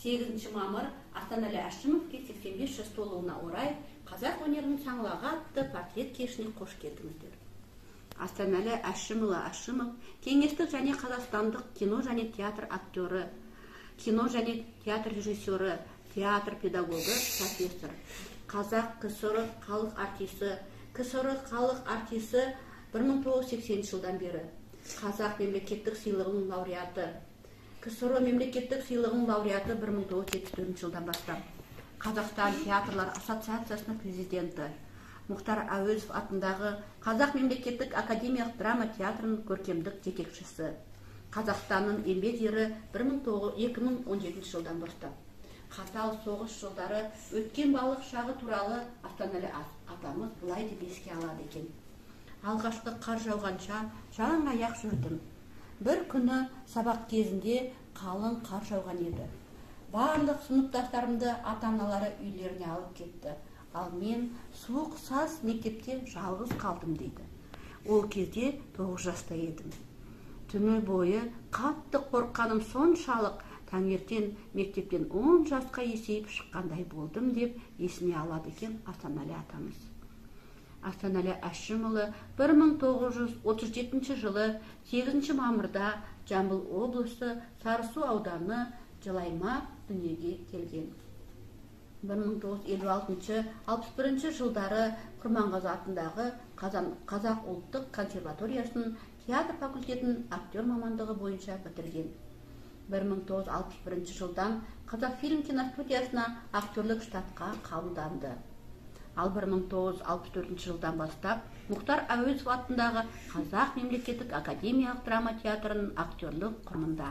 8 мамыр Астанәлі Әшімовке 85 жас толуына орай қазақ өнерінің саңлағы атты портрет кешіне қош келдіңіздер. Астанәлі Әшімұлы Әшімов кеңестік және қазақстандық кино және театр актері, кино және театр режиссері, театр педагогы, профессор, қазақ КСР халық артисі, КСР халық артисі 1980 жылдан бері, қазақ мемлекеттік сыйлығының лауреаты, КСР мемлекеттік сыйлығының лауреаты 1974 жылдан бастап, Қазақстан театрлар ассоциациясының президенті, Мұхтар Әуезов атындағы Қазақ мемлекеттік академиялық драма театрының көркемдік жетекшісі, Қазақстанның еңбек ері 2017 жылдан бастап. Қатал соғыс жылдары өткен балық шағы туралы Астанәлі атамыз былай деп еске алады екен. Алғашқы қар жауғанша жалаң аяқ жүрдім. Бір күні сабақ кезінде қалың қар жауған еді. Барлық сыныптастарымды ата-аналары үйлеріне алып кетті. Ал мен суық саз мектепте жалғыз қалдым дейді. Ол кезде 9 жаста едім. Түні бойы қатты қорққаным соншалық, таңертең мектептен 10 жасқа есейіп шыққандай болдым деп есіне алады екен Астанәлі атамыз. Астанәлі Әшімұлы 1937 жылы 8 мамырда Жамбыл облысы Сарысу ауданы Жылайма дүниеге келген. 1956-61 жылдары Құрманғазы атындағы Қазақ ұлттық консерваториясының театр факультетін актер мамандығы бойынша бітірген. 1961 жылдан Қазақфильм киностудиясына актерлік штатқа қабылданды. Ал 1964 жылдан бастап Мұхтар Әуезов атындағы Қазақ мемлекеттік академиялық драма театрының актерлік құрмында.